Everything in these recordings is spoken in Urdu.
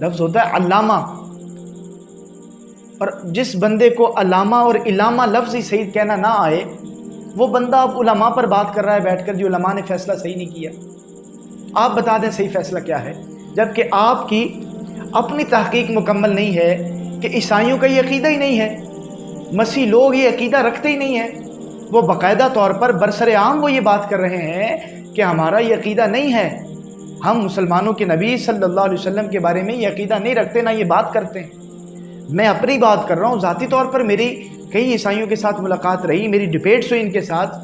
لفظ ہوتا ہے علامہ، اور جس بندے کو علامہ اور علامہ لفظ ہی صحیح کہنا نہ آئے، وہ بندہ اب علماء پر بات کر رہا ہے بیٹھ کر، جو علماء نے فیصلہ صحیح نہیں کیا۔ آپ بتا دیں صحیح فیصلہ کیا ہے، جبکہ آپ کی اپنی تحقیق مکمل نہیں ہے کہ عیسائیوں کا یہ عقیدہ ہی نہیں ہے، مسیح لوگ یہ عقیدہ رکھتے ہی نہیں ہیں۔ وہ باقاعدہ طور پر برسر عام وہ یہ بات کر رہے ہیں کہ ہمارا یہ عقیدہ نہیں ہے، ہم مسلمانوں کے نبی صلی اللہ علیہ وسلم کے بارے میں یہ عقیدہ نہیں رکھتے، نہ یہ بات کرتے ہیں۔ میں اپنی بات کر رہا ہوں، ذاتی طور پر میری کئی عیسائیوں کے ساتھ ملاقات رہی، میری ڈیبیٹس ہوئی ان کے ساتھ،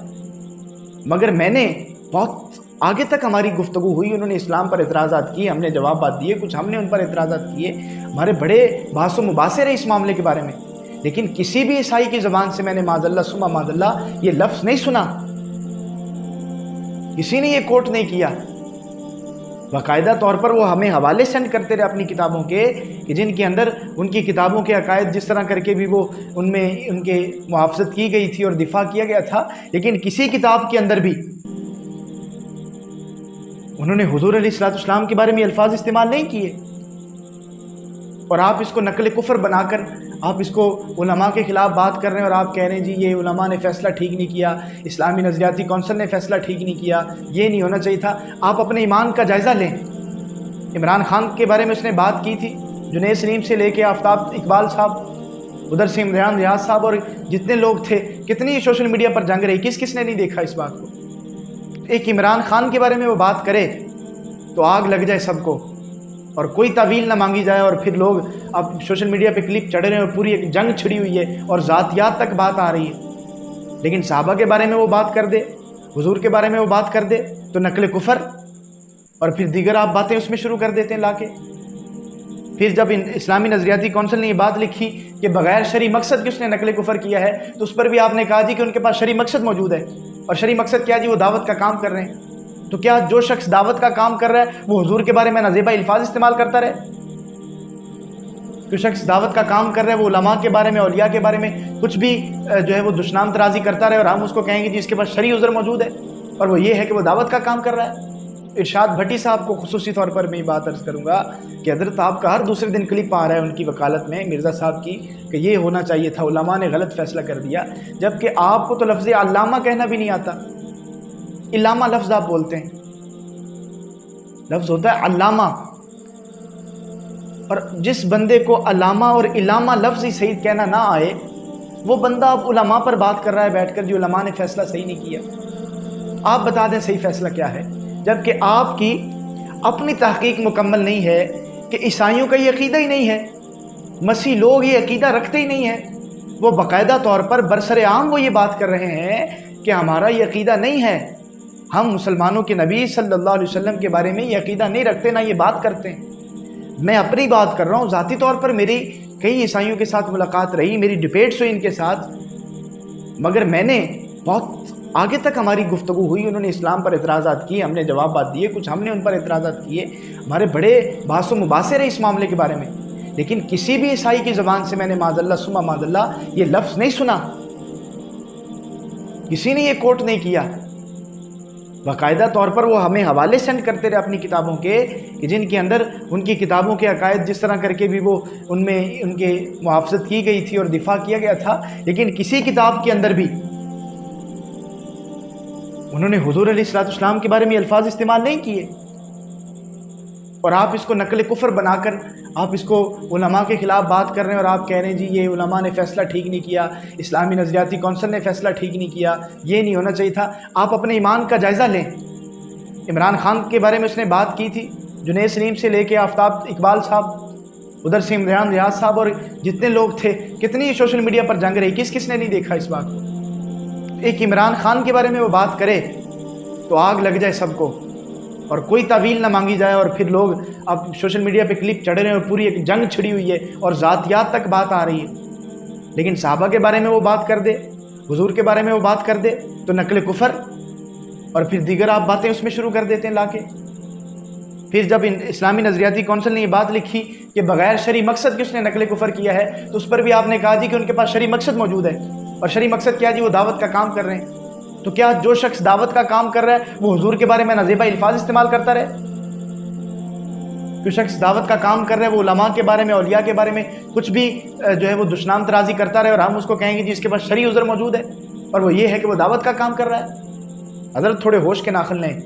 مگر میں نے بہت آگے تک ہماری گفتگو ہوئی، انہوں نے اسلام پر اعتراضات کیے، ہم نے جوابات دیے، کچھ ہم نے ان پر اعتراضات کیے، ہمارے بڑے بحث و مباحثے رہے اس معاملے کے بارے میں، لیکن کسی بھی عیسائی کی زبان سے میں نے معاذ اللہ ثم معاذ اللہ یہ لفظ نہیں سنا، کسی نے یہ کوٹ نہیں کیا۔ باقاعدہ طور پر وہ ہمیں حوالے سینڈ کرتے رہے اپنی کتابوں کے، کہ جن کے اندر ان کی کتابوں کے عقائد جس طرح کر کے بھی وہ ان میں ان کے محافظت کی گئی تھی اور دفاع کیا گیا تھا، لیکن کسی کتاب کے اندر بھی انہوں نے حضور علیہ الصلوۃ والسلام کے بارے میں الفاظ استعمال نہیں کیے، اور آپ اس کو نقل کفر بنا کر آپ اس کو علماء کے خلاف بات کر رہے ہیں، اور آپ کہہ رہے ہیں جی یہ علماء نے فیصلہ ٹھیک نہیں کیا، اسلامی نظریاتی کونسل نے فیصلہ ٹھیک نہیں کیا، یہ نہیں ہونا چاہیے تھا۔ آپ اپنے ایمان کا جائزہ لیں۔ عمران خان کے بارے میں اس نے بات کی تھی، جنید سلیم سے لے کے آفتاب اقبال صاحب، ادھر سے عمران ریاض صاحب، اور جتنے لوگ تھے، کتنی سوشل میڈیا پر جنگ رہی، کس نے نہیں دیکھا اس بات کو۔ ایک عمران خان کے بارے میں وہ بات کرے تو آگ لگ جائے سب کو، اور کوئی تعویل نہ مانگی جائے، اور پھر لوگ اب سوشل میڈیا پہ کلپ چڑھ رہے ہیں اور پوری ایک جنگ چھڑی ہوئی ہے اور ذاتیات تک بات آ رہی ہے، لیکن صحابہ کے بارے میں وہ بات کر دے، حضور کے بارے میں وہ بات کر دے تو نقل کفر، اور پھر دیگر آپ باتیں اس میں شروع کر دیتے ہیں لا کے۔ پھر جب اسلامی نظریاتی کونسل نے یہ بات لکھی کہ بغیر شرعی مقصد کے اس نے نقل کفر کیا ہے، تو اس پر بھی آپ نے کہا جی کہ ان کے پاس شرعی مقصد موجود ہے، اور شرعی مقصد کیا جی؟ وہ دعوت کا کام کر رہے ہیں۔ تو کیا جو شخص دعوت کا کام کر رہا ہے وہ حضور کے بارے میں نازیبا الفاظ استعمال کرتا رہے؟ جو شخص دعوت کا کام کر رہا ہے وہ علماء کے بارے میں، اولیاء کے بارے میں کچھ بھی جو ہے وہ دشنام ترازی کرتا رہے، اور ہم اس کو کہیں گے جی اس کے پاس شرعی عذر موجود ہے، اور وہ یہ ہے کہ وہ دعوت کا کام کر رہا ہے۔ ارشاد بھٹی صاحب کو خصوصی طور پر میں یہ بات عرض کروں گا کہ حضرت آپ کا ہر دوسرے دن کلپ آ رہا ہے ان کی وکالت میں، مرزا صاحب کی، کہ یہ ہونا چاہیے تھا، علماء نے غلط فیصلہ کر دیا، جبکہ آپ کو تو لفظ علامہ کہنا بھی نہیں آتا۔ علامہ لفظ آپ بولتے ہیں، لفظ ہوتا ہے علامہ، اور جس بندے کو علامہ اور علامہ لفظ ہی صحیح کہنا نہ آئے، وہ بندہ اب علماء پر بات کر رہا ہے بیٹھ کر، جو علماء نے فیصلہ صحیح نہیں کیا۔ آپ بتا دیں صحیح فیصلہ کیا ہے، جبکہ آپ کی اپنی تحقیق مکمل نہیں ہے کہ عیسائیوں کا یہ عقیدہ ہی نہیں ہے، مسیح لوگ یہ عقیدہ رکھتے ہی نہیں ہیں۔ وہ باقاعدہ طور پر برسر عام وہ یہ بات کر رہے ہیں کہ ہمارا یہ عقیدہ نہیں ہے، ہم مسلمانوں کے نبی صلی اللہ علیہ وسلم کے بارے میں یہ عقیدہ نہیں رکھتے، نہ یہ بات کرتے ہیں۔ میں اپنی بات کر رہا ہوں، ذاتی طور پر میری کئی عیسائیوں کے ساتھ ملاقات رہی، میری ڈیبیٹس ہوئی ان کے ساتھ، مگر میں نے بہت آگے تک ہماری گفتگو ہوئی، انہوں نے اسلام پر اعتراضات کیے، ہم نے جوابات دیے، کچھ ہم نے ان پر اعتراضات کیے، ہمارے بڑے بحث و مباحثے رہے اس معاملے کے بارے میں، لیکن کسی بھی عیسائی کی زبان سے میں نے معاذ اللہ ثم معاذ اللہ یہ لفظ نہیں سنا، کسی نے یہ کوٹ نہیں کیا۔ باقاعدہ طور پر وہ ہمیں حوالے سینڈ کرتے رہے اپنی کتابوں کے، کہ جن کے اندر ان کی کتابوں کے عقائد جس طرح کر کے بھی وہ ان میں ان کے محافظت کی گئی تھی اور دفاع کیا گیا تھا، لیکن کسی کتاب کے اندر بھی انہوں نے حضور علیہ الصلوۃ والسلام کے بارے میں الفاظ استعمال نہیں کیے، اور آپ اس کو نقل کفر بنا کر آپ اس کو علماء کے خلاف بات کر رہے ہیں، اور آپ کہہ رہے ہیں جی یہ علماء نے فیصلہ ٹھیک نہیں کیا، اسلامی نظریاتی کونسل نے فیصلہ ٹھیک نہیں کیا، یہ نہیں ہونا چاہیے تھا۔ آپ اپنے ایمان کا جائزہ لیں۔ عمران خان کے بارے میں اس نے بات کی تھی، جنید سلیم سے لے کے آفتاب اقبال صاحب، ادھر سے عمران ریاض صاحب، اور جتنے لوگ تھے، کتنی سوشل میڈیا پر جنگ رہی، کس نے نہیں دیکھا اس بات کو۔ ایک عمران خان کے بارے میں وہ بات کرے تو آگ لگ جائے سب کو، اور کوئی تعویل نہ مانگی جائے، اور پھر لوگ اب سوشل میڈیا پہ کلپ چڑھ رہے ہیں اور پوری ایک جنگ چھڑی ہوئی ہے اور ذاتیات تک بات آ رہی ہے، لیکن صحابہ کے بارے میں وہ بات کر دے، حضور کے بارے میں وہ بات کر دے تو نقل کفر، اور پھر دیگر آپ باتیں اس میں شروع کر دیتے ہیں لا کے۔ پھر جب اسلامی نظریاتی کونسل نے یہ بات لکھی کہ بغیر شرعی مقصد کے اس نے نقل کفر کیا ہے، تو اس پر بھی آپ نے کہا جی کہ ان کے پاس شرعی مقصد موجود ہے، اور شرعی مقصد کیا جی؟ وہ دعوت کا کام کر رہے ہیں۔ تو کیا جو شخص دعوت کا کام کر رہا ہے وہ حضور کے بارے میں نازیبا الفاظ استعمال کرتا رہے؟ کوئی شخص دعوت کا کام کر رہا ہے، وہ علماء کے بارے میں، اولیاء کے بارے میں کچھ بھی جو ہے وہ دشنام ترازی کرتا رہے اور ہم اس کو کہیں گے جی اس کے پاس شرعی عذر موجود ہے، اور وہ یہ ہے کہ وہ دعوت کا کام کر رہا ہے۔ حضرت تھوڑے ہوش کے ناخن لیں۔